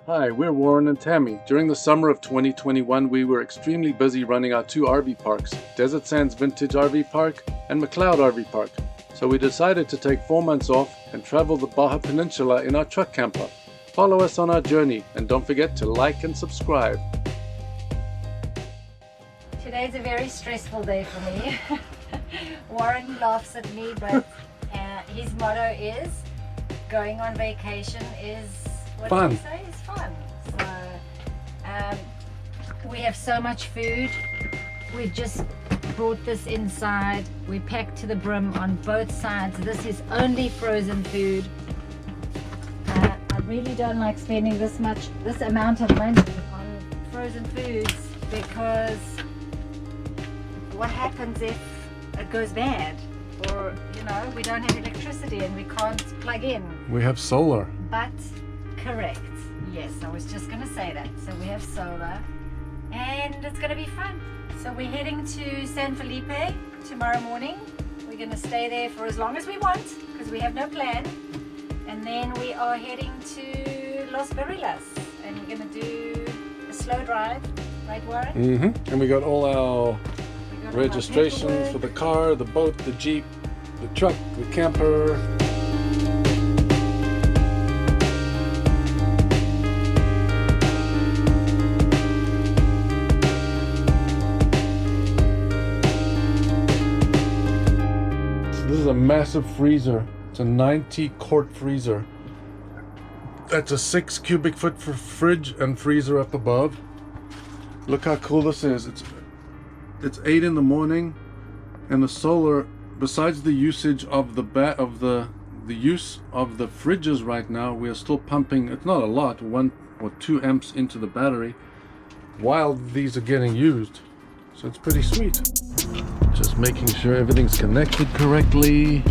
Hi, we're Warren and Tammy. During the summer of 2021, we were extremely busy running our two RV parks, Desert Sands Vintage RV Park and McLeod RV Park. So we decided to take 4 months off and travel the Baja Peninsula in our truck camper. Follow us on our journey and don't forget to like and subscribe. Today's a very stressful day for me. Warren laughs at me, but his motto is going on vacation is fun. Did he say? It's fun. So we have so much food. We just brought this inside. We packed to the brim on both sides. This is only frozen food. I really don't like spending this amount of money on frozen foods because what happens if it goes bad? Or, we don't have electricity and we can't plug in. We have solar. But, correct. Yes, I was just going to say that. So we have solar and it's going to be fun. So we're heading to San Felipe tomorrow morning. We're going to stay there for as long as we want because we have no plan. And then we are heading to Los Barrilas and we're going to do a slow drive. Right, Warren? Mm-hmm. And we got all our registrations for the car, the boat, the Jeep, the truck, the camper. This is a massive freezer. It's a 90-quart freezer. That's a 6 cubic foot for fridge and freezer up above. Look how cool this is. It's 8 in the morning, and the solar, besides the usage of the use of the fridges right now, we are still pumping. It's not a lot, 1 or 2 amps into the battery, while these are getting used. So it's pretty sweet. Just making sure everything's connected correctly.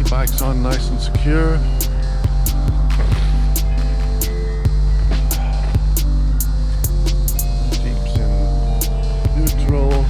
Bike's on nice and secure. Jeep's in neutral.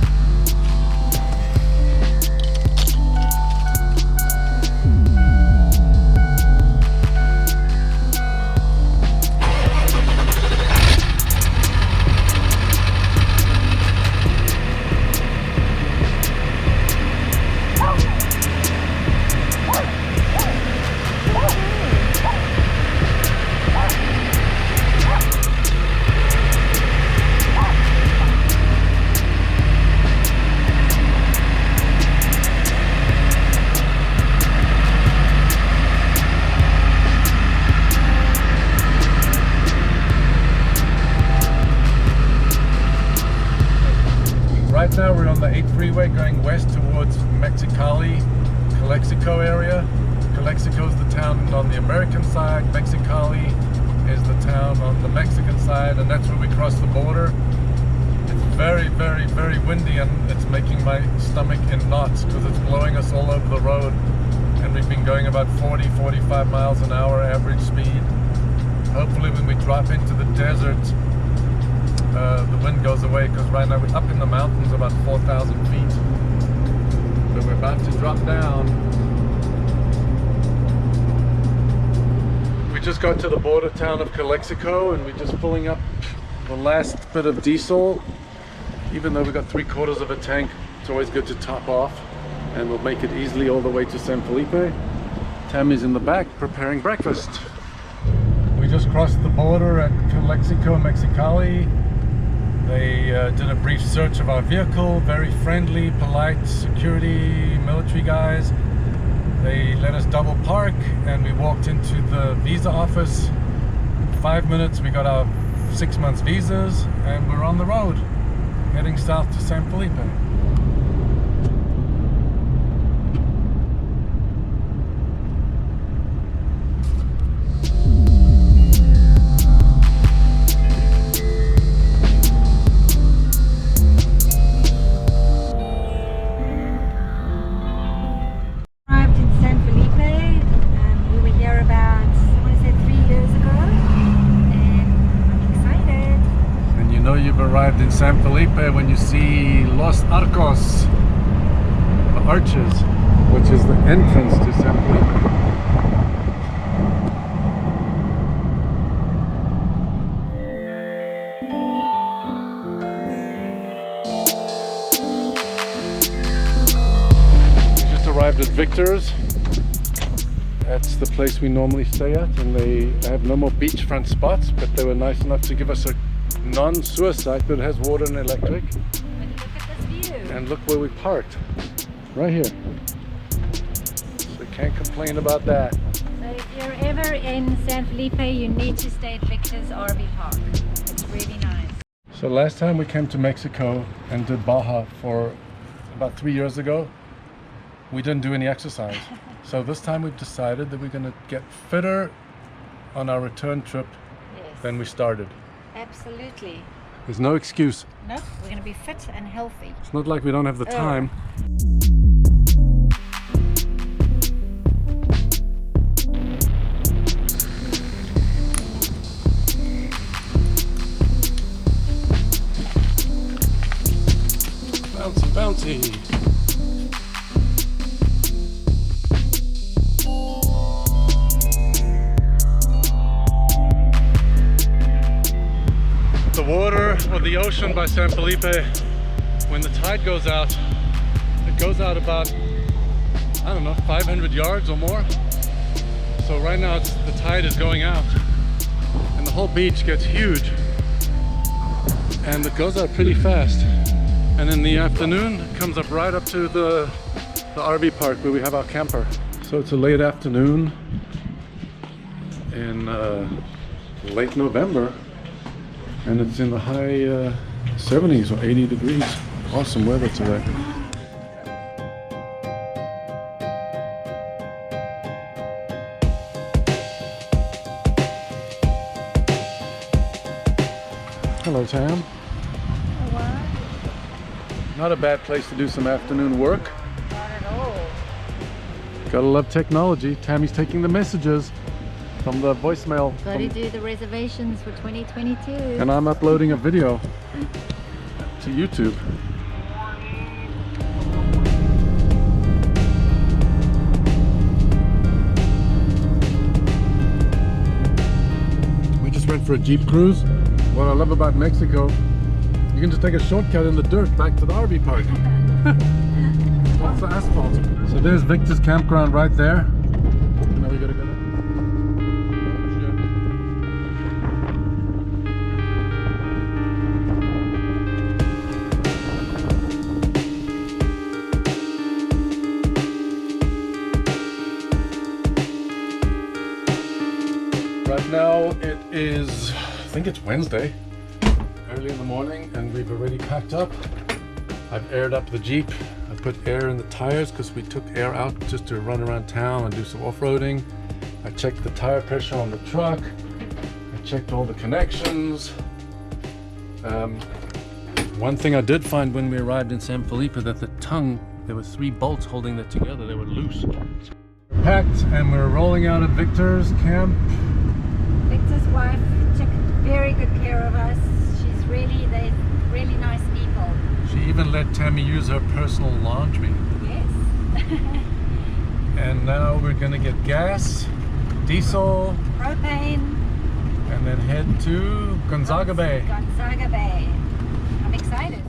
Right now we're on the 8 freeway going west towards Mexicali, Calexico area. Calexico is the town on the American side, Mexicali is the town on the Mexican side, and that's where we cross the border. It's very, very, very windy and it's making my stomach in knots because it's blowing us all over the road, and we've been going about 40-45 miles an hour average speed. Hopefully when we drop into the desert, the wind goes away, because right now we're up in the mountains about 4,000 feet, but we're about to drop down. We just got to the border town of Calexico and we're just filling up the last bit of diesel. Even though we got 3/4 of a tank, it's always good to top off, and we'll make it easily all the way to San Felipe. Tammy's in the back preparing breakfast. We just crossed the border at Calexico, Mexicali. They did a brief search of our vehicle, very friendly, polite security, military guys. They let us double park and we walked into the visa office. In 5 minutes we got our 6 months visas and we're on the road, heading south to San Felipe. Arrived in San Felipe. We were here about, I want to say 3 years ago. know you've arrived in San Felipe when you see Los Arcos, the arches, which is the entrance to San Felipe. We just arrived at Victor's. That's the place we normally stay at, and they have no more beachfront spots, but they were nice enough to give us a non-suicide that has water and electric. But look at this view. And look where we parked, right here. So can't complain about that. So if you're ever in San Felipe, you need to stay at Victor's RV Park. It's really nice. So last time we came to Mexico and did Baja for about 3 years ago, we didn't do any exercise. So this time we've decided that we're going to get fitter on our return trip than we started. Absolutely. There's no excuse. No, we're going to be fit and healthy. It's not like we don't have the time. Bouncy, bouncy. The water or the ocean by San Felipe, when the tide goes out, it goes out about, I don't know, 500 yards or more. So right now the tide is going out and the whole beach gets huge and it goes out pretty fast. And in the afternoon it comes up right up to the RV park where we have our camper. So it's a late afternoon in late November. And it's in the high 70s or 80 degrees. Awesome weather today. Hello, Tam. What? Not a bad place to do some afternoon work. Not at all. Gotta love technology. Tammy's taking the messages from the voicemail. Got to do the reservations for 2022. And I'm uploading a video to YouTube. We just went for a Jeep cruise. What I love about Mexico, you can just take a shortcut in the dirt back to the RV park. Lots of asphalt. So there's Victor's campground right there. Now we gotta go. Right now it is, I think it's Wednesday, early in the morning, and we've already packed up. I've aired up the Jeep. I put air in the tires because we took air out just to run around town and do some off-roading. I checked the tire pressure on the truck. I checked all the connections. One thing I did find when we arrived in San Felipe, that the tongue, there were 3 bolts holding that together. They were loose. We're packed and we're rolling out of Victor's camp. Victor's wife took very good care of us. They're really nice people. She even let Tammy use her personal laundry. Yes. And now we're gonna get gas, diesel, Propane. and then head to Gonzaga Bay. Gonzaga Bay. I'm excited.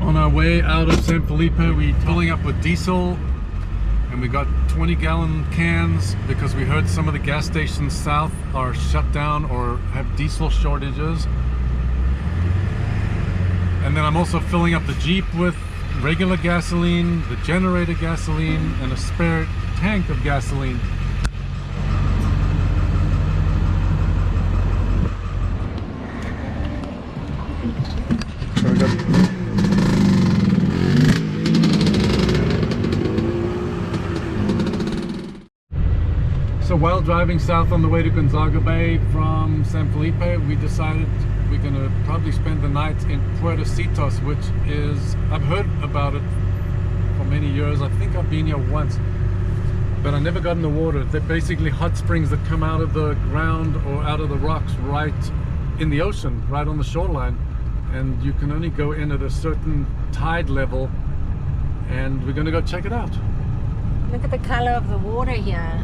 On our way out of San Felipe, we're filling up with diesel, and we got 20-gallon cans because we heard some of the gas stations south are shut down or have diesel shortages. And then I'm also filling up the Jeep with regular gasoline, the generator gasoline, and a spare tank of gasoline. So we got So while driving south on the way to Gonzaga Bay from San Felipe, we decided we're gonna probably spend the night in Puertecitos, which is, I've heard about it for many years. I think I've been here once, but I never got in the water. They're basically hot springs that come out of the ground or out of the rocks right in the ocean, right on the shoreline, and you can only go in at a certain tide level, and we're going to go check it out. Look at the color of the water here.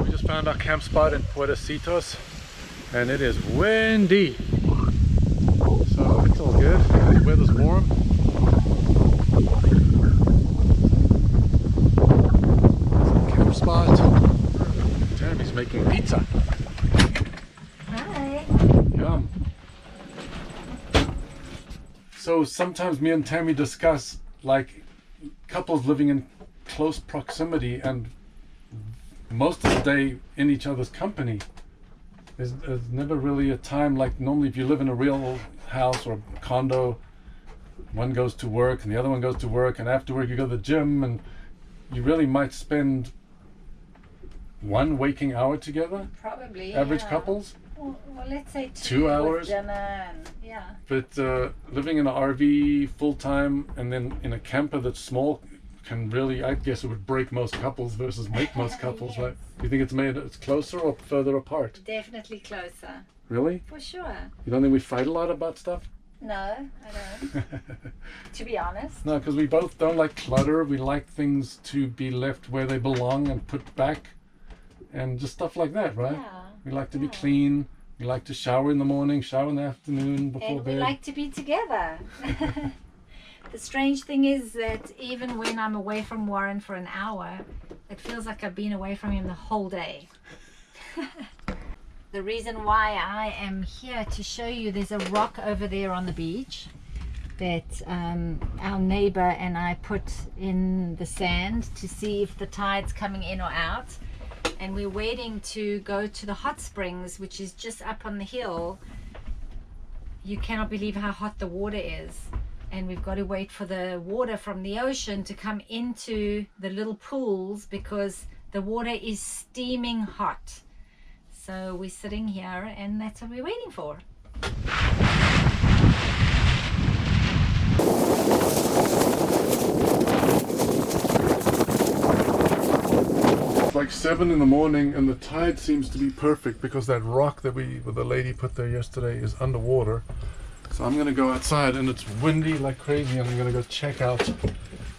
We just found our camp spot in Puertecitos, and it is windy, so it's all good. The weather's warm. Camp spot. Jeremy's making pizza. Hi. Yum. So sometimes me and Tammy discuss like couples living in close proximity and most of the day in each other's company. There's never really a time like normally if you live in a real house or a condo, one goes to work and the other one goes to work, and after work you go to the gym, and you really might spend one waking hour together. Probably. Average yeah. couples. Well, let's say 2 hours. With dinner and, yeah. But living in an RV full time and then in a camper that's small can really, I guess it would break most couples versus make most couples, Yes. right? Do you think it's closer or further apart? Definitely closer. Really? For sure. You don't think we fight a lot about stuff? No, I don't. To be honest. No, because we both don't like clutter. We like things to be left where they belong and put back and just stuff like that, right? Yeah. We like to be clean. We like to shower in the morning, shower in the afternoon before And we bed. like to be together. The strange thing is that even when I'm away from Warren for an hour, it feels like I've been away from him the whole day. The reason why I am here to show you, there's a rock over there on the beach that our neighbor and I put in the sand to see if the tide's coming in or out. And we're waiting to go to the hot springs, which is just up on the hill. You cannot believe how hot the water is. And we've got to wait for the water from the ocean to come into the little pools because the water is steaming hot. So we're sitting here and that's what we're waiting for. It's like 7 in the morning and the tide seems to be perfect because that rock that the lady put there yesterday is underwater. So I'm gonna go outside and it's windy like crazy. I'm gonna go check out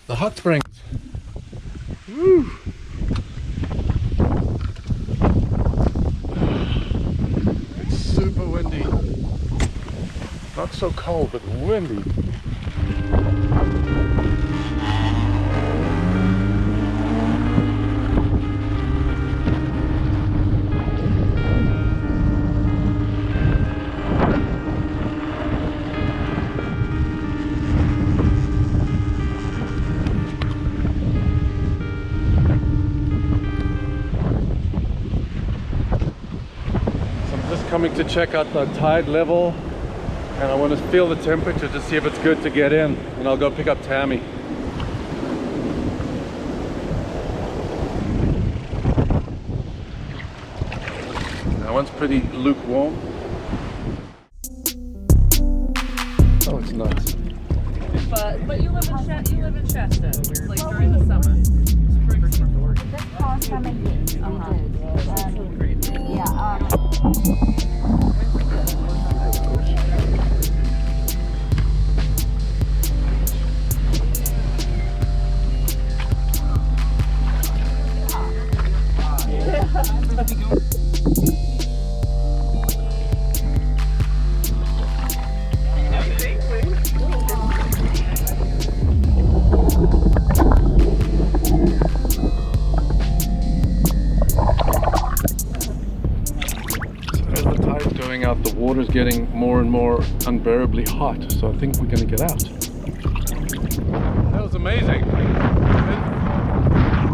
the hot springs. Woo! It's super windy. Not so cold, but windy. Coming to check out the tide level, and I want to feel the temperature to see if it's good to get in, and I'll go pick up Tammy. That one's pretty lukewarm. Oh, it's nuts. But you live in Shasta, like during the summer. This past summer, yes, we did. Yeah. Out, the water's getting more and more unbearably hot, so I think we're going to get out. That was amazing.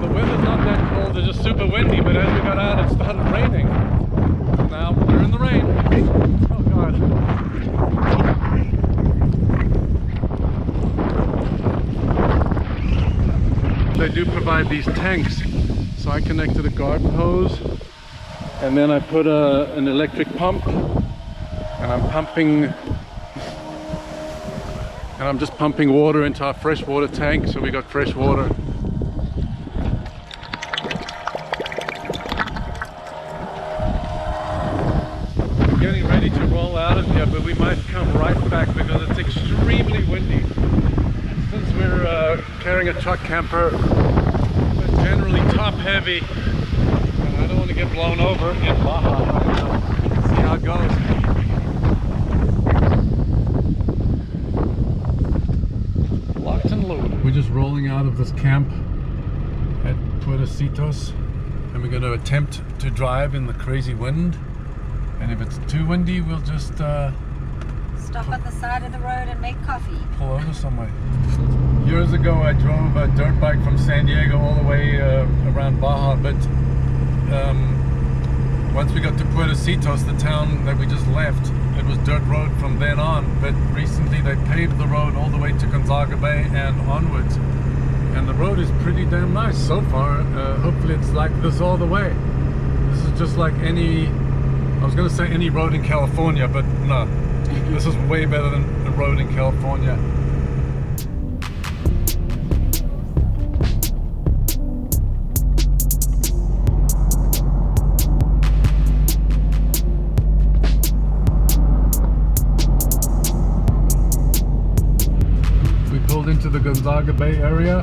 The weather's not that cold, it's just super windy, but as we got out it started raining. Now we're in the rain. Oh god. They do provide these tanks, so I connected a garden hose and then I put an electric pump, and I'm just pumping water into our fresh water tank, so we got fresh water. but we might come right back because it's extremely windy. Since we're carrying a truck camper, it's generally top heavy, and I don't want to get blown over in Baja. See how it goes. Locked and loaded. We're just rolling out of this camp at Puertecitos, and we're going to attempt to drive in the crazy wind. And if it's too windy, we'll just Stop at the side of the road and make coffee. pull over somewhere. Years ago, I drove a dirt bike from San Diego all the way around Baja, but once we got to Puertecitos, the town that we just left, it was dirt road from then on. But recently, they paved the road all the way to Gonzaga Bay and onwards, and the road is pretty damn nice so far. Hopefully, it's like this all the way. This is just like any. I was going to say any road in California, but no. This is way better than the road in California. We pulled into the Gonzaga Bay area,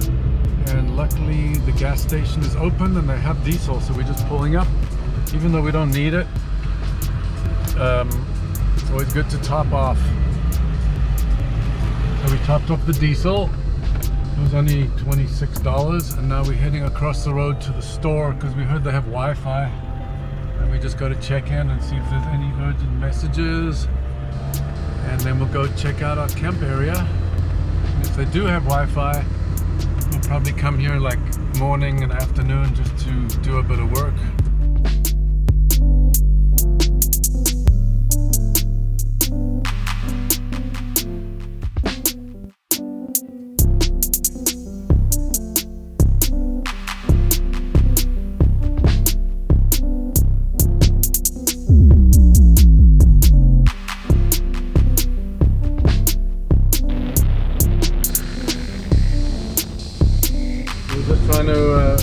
and luckily the gas station is open and they have diesel, so we're just pulling up, even though we don't need it. It's always good to top off. So we topped off the diesel. It was only $26, and now we're heading across the road to the store because we heard they have Wi-Fi, and we just go to check in and see if there's any urgent messages, and then we'll go check out our camp area. And if they do have Wi-Fi, we'll probably come here like morning and afternoon just to do a bit of work.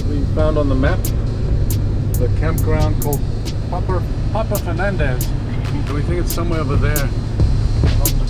We found on the map the campground called Papa Fernandez. So we think it's somewhere over there along the